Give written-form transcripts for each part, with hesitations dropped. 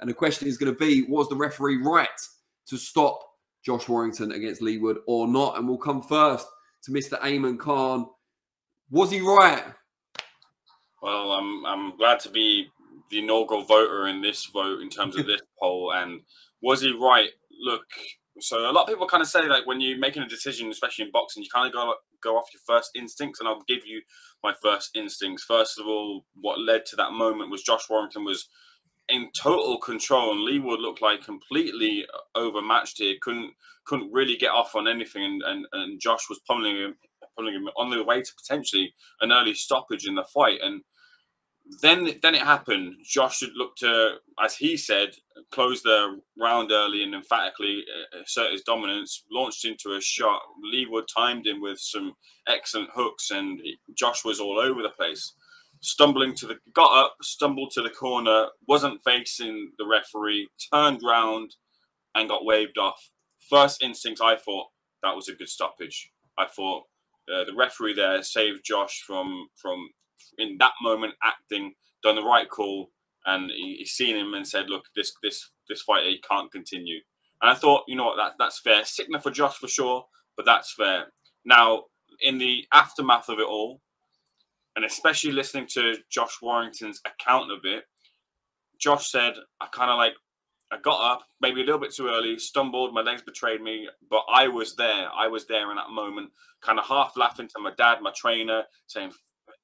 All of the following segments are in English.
And the question is going to be, was the referee right to stop Josh Warrington against Leigh Wood or not? And we'll come first to Mr. Ayman Khan. Was he right? Well, I'm glad to be the inaugural voter in this vote in terms of this poll. And was he right? Look, so a lot of people kind of say, like, when you're making a decision, especially in boxing, you kind of go off your first instincts. And I'll give you my first instincts. First of all, what led to that moment was Josh Warrington was in total control, and Leigh Wood looked like completely overmatched here. Couldn't really get off on anything, and Josh was pummeling him on the way to potentially an early stoppage in the fight. And then it happened. Josh should look to, as he said, close the round early and emphatically assert his dominance. Launched into a shot. Leigh Wood timed him with some excellent hooks, and Josh was all over the place. Got up, stumbled to the corner, wasn't facing the referee, turned round and got waved off. First instinct, I thought that was a good stoppage. I thought the referee there saved Josh from in that moment acting, done the right call, and he seen him and said, look, this fighter, he can't continue. And I thought, you know what, that's fair. Sickener for Josh for sure, but that's fair. Now, in the aftermath of it all, and especially listening to Josh Warrington's account of it, Josh said, I got up, maybe a little bit too early, stumbled, my legs betrayed me, but I was there. I was there in that moment, kind of half laughing to my dad, my trainer, saying,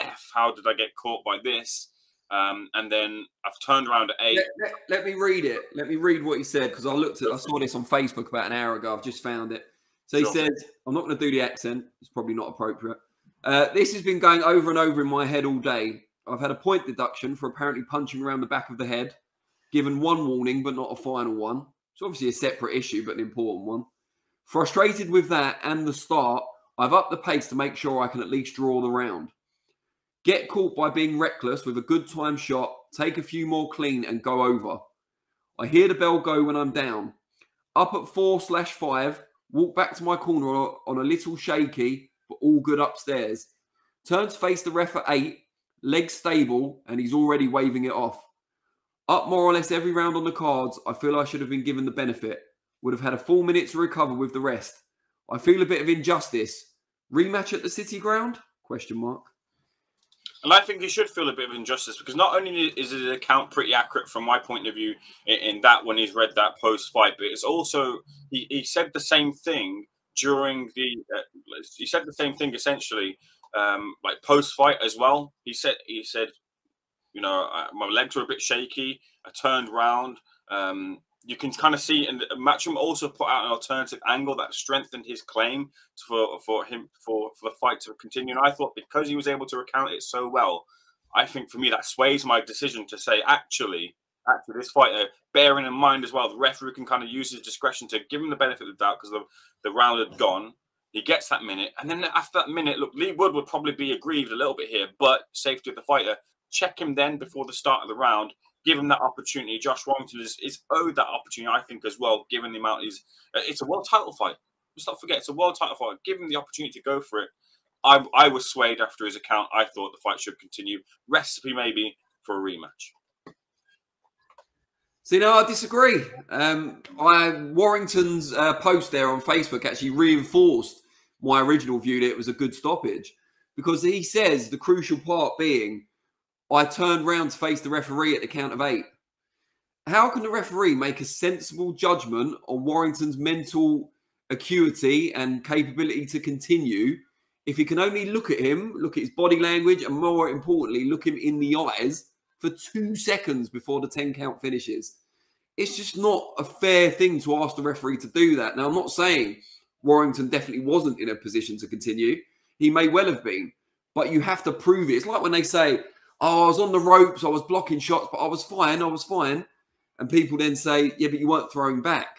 F, how did I get caught by this? And then I've turned around at 8. Let me read it. Let me read what he said, because I saw this on Facebook about an hour ago. I've just found it. So he said, I'm not going to do the accent. It's probably not appropriate. This has been going over and over in my head all day. I've had a point deduction for apparently punching around the back of the head, given one warning, but not a final one. It's obviously a separate issue, but an important one. Frustrated with that and the start, I've upped the pace to make sure I can at least draw the round. Get caught by being reckless with a good time shot, take a few more clean and go over. I hear the bell go when I'm down. Up at 4/5, walk back to my corner on a little shaky, but all good upstairs. Turn to face the ref at 8, legs stable, and he's already waving it off. Up more or less every round on the cards, I feel I should have been given the benefit. Would have had a full minute to recover with the rest. I feel a bit of injustice. Rematch at the City Ground? Question mark. And I think he should feel a bit of injustice, because not only is his account pretty accurate from my point of view in that when he's read that post-fight, but it's also, he said the same thing during the, he said the same thing essentially, like post-fight as well. He said, you know, my legs were a bit shaky. I turned round. You can kind of see, and Matchroom also put out an alternative angle that strengthened his claim for the fight to continue. And I thought, because he was able to recount it so well, I think for me that sways my decision to say, actually this fighter, bearing in mind as well, the referee can kind of use his discretion to give him the benefit of the doubt, because the round had gone. He gets that minute, and then after that minute, look, Leigh Wood would probably be aggrieved a little bit here, but safety of the fighter. Check him then before the start of the round. Give him that opportunity. Josh Warrington is owed that opportunity, I think, as well, given the amount it's a world title fight. Let's not forget, it's a world title fight. Give him the opportunity to go for it. I was swayed after his account. I thought the fight should continue. Recipe maybe for a rematch. See, no, I disagree. Warrington's post there on Facebook actually reinforced my original view that it was a good stoppage, because he says the crucial part being, I turned round to face the referee at the count of 8. How can the referee make a sensible judgment on Warrington's mental acuity and capability to continue if he can only look at him, look at his body language, and more importantly, look him in the eyes for 2 seconds before the 10 count finishes? It's just not a fair thing to ask the referee to do that. Now, I'm not saying Warrington definitely wasn't in a position to continue. He may well have been, but you have to prove it. It's like when they say, oh, I was on the ropes, I was blocking shots, but I was fine. And people then say, yeah, but you weren't throwing back.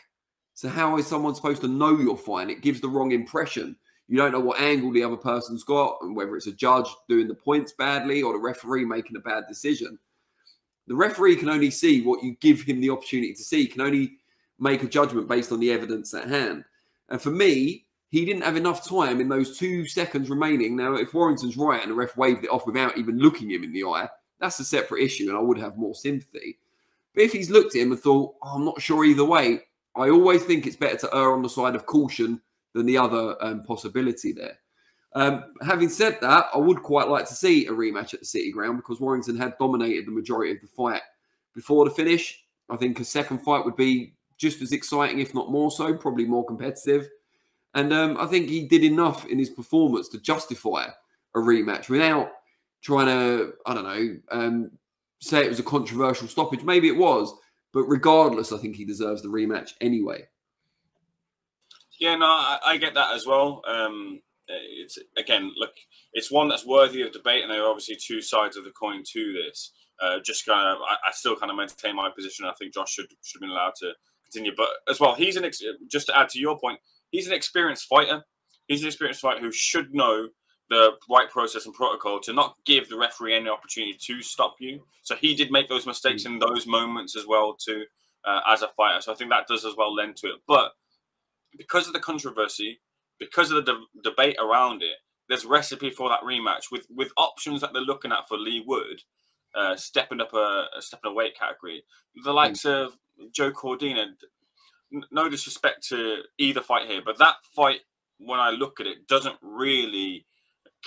So how is someone supposed to know you're fine? It gives the wrong impression. You don't know what angle the other person's got, and whether it's a judge doing the points badly or the referee making a bad decision. The referee can only see what you give him the opportunity to see. He can only make a judgment based on the evidence at hand. And for me, he didn't have enough time in those 2 seconds remaining. Now, if Warrington's right and the ref waved it off without even looking him in the eye, that's a separate issue, and I would have more sympathy. But if he's looked at him and thought, oh, I'm not sure either way, I always think it's better to err on the side of caution than the other possibility there. Having said that, I would quite like to see a rematch at the City Ground because Warrington had dominated the majority of the fight before the finish. I think a second fight would be just as exciting, if not more so, probably more competitive. And I think he did enough in his performance to justify a rematch without trying to, I don't know, say it was a controversial stoppage. Maybe it was, but regardless, I think he deserves the rematch anyway. Yeah, no, I get that as well. It's again, look, it's one that's worthy of debate, and there are obviously two sides of the coin to this. Just kind of, I still kind of maintain my position. I think Josh should have been allowed to continue, but as well, he's just to add to your point, he's an experienced fighter. He's an experienced fighter who should know the right process and protocol to not give the referee any opportunity to stop you. So he did make those mistakes in those moments as well too, as a fighter. So I think that does as well lend to it. But because of the controversy, because of the debate around it, there's recipe for that rematch with options that they're looking at for Leigh Wood, stepping up a weight category. The likes of Joe Cordina. No disrespect to either fight here, but that fight, when I look at it, doesn't really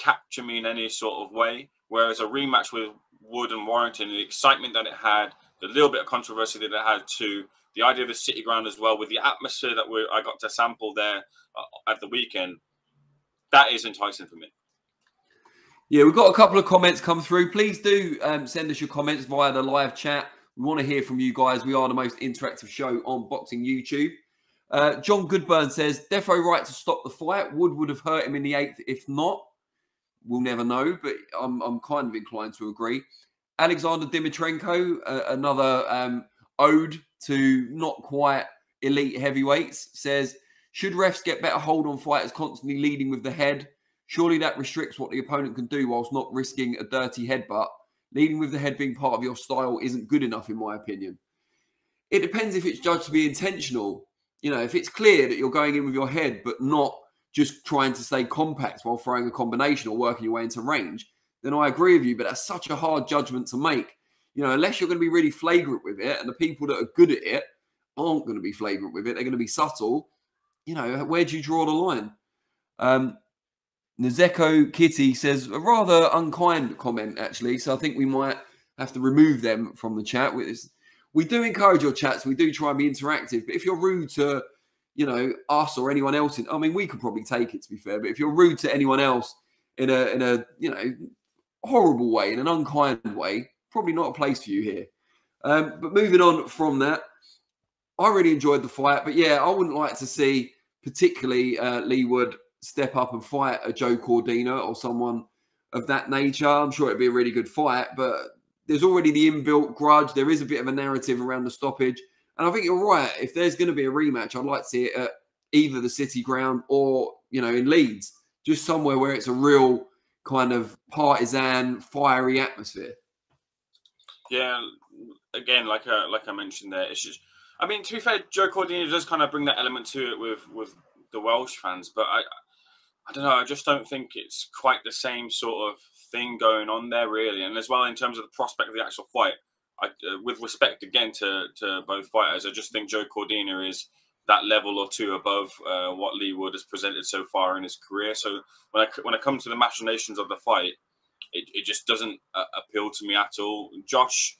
capture me in any sort of way. Whereas a rematch with Wood and Warrington, the excitement that it had, the little bit of controversy that it had too, the idea of the City Ground as well, with the atmosphere that I got to sample there at the weekend, that is enticing for me. Yeah, we've got a couple of comments come through. Please do send us your comments via the live chat. We want to hear from you guys. We are the most interactive show on Boxing YouTube. John Goodburn says, defo right to stop the fight. Wood would have hurt him in the 8th. If not, we'll never know, but I'm kind of inclined to agree. Alexander Dimitrenko, another ode to not quite elite heavyweights, says, should refs get better hold on fighters constantly leading with the head? Surely that restricts what the opponent can do whilst not risking a dirty headbutt. Leading with the head being part of your style isn't good enough, in my opinion. It depends if it's judged to be intentional. You know, if it's clear that you're going in with your head, but not just trying to stay compact while throwing a combination or working your way into range, then I agree with you. But that's such a hard judgment to make. You know, unless you're going to be really flagrant with it, and the people that are good at it aren't going to be flagrant with it, they're going to be subtle. You know, where do you draw the line? Nazeko Kitty says a rather unkind comment, actually. So I think we might have to remove them from the chat. We do encourage your chats. We do try and be interactive. But if you're rude to, you know, us or anyone else, I mean, we could probably take it, to be fair. But if you're rude to anyone else in a you know, horrible way, in an unkind way, probably not a place for you here. But moving on from that, I really enjoyed the fight. But yeah, I wouldn't like to see particularly Leigh Wood step up and fight a Joe Cordina or someone of that nature. I'm sure it'd be a really good fight, but there's already the inbuilt grudge. There is a bit of a narrative around the stoppage. And I think you're right. If there's going to be a rematch, I'd like to see it at either the City Ground or, you know, in Leeds, just somewhere where it's a real kind of partisan, fiery atmosphere. Yeah, again, like I mentioned there, it's just, I mean, to be fair, Joe Cordina does kind of bring that element to it with the Welsh fans, but I don't know. I just don't think it's quite the same sort of thing going on there, really. And as well, in terms of the prospect of the actual fight, with respect again to both fighters, I just think Joe Cordina is that level or two above what Leigh Wood has presented so far in his career. So when I come to the machinations of the fight, it just doesn't appeal to me at all. Josh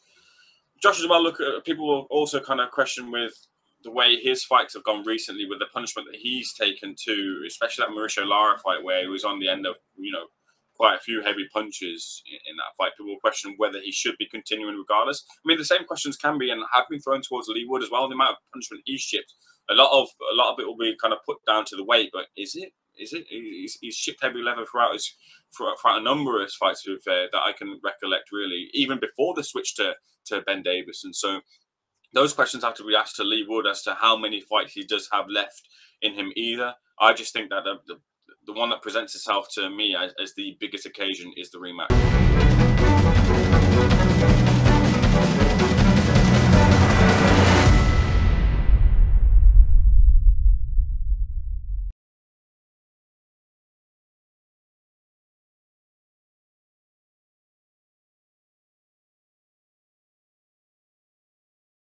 as well. Look, people will also kind of question with the way his fights have gone recently, with the punishment that he's taken too, especially that Mauricio Lara fight where he was on the end of, you know, quite a few heavy punches in that fight. People will question whether he should be continuing regardless. I mean, the same questions can be and have been thrown towards Leigh Wood as well. The amount of punishment he's shipped, a lot of it will be kind of put down to the weight, but is it? He's shipped heavy leather throughout a number of his fights, to be fair, that I can recollect, really, even before the switch to Ben Davis. And so those questions have to be asked to Leigh Wood as to how many fights he does have left in him either. I just think that the one that presents itself to me as the biggest occasion is the rematch.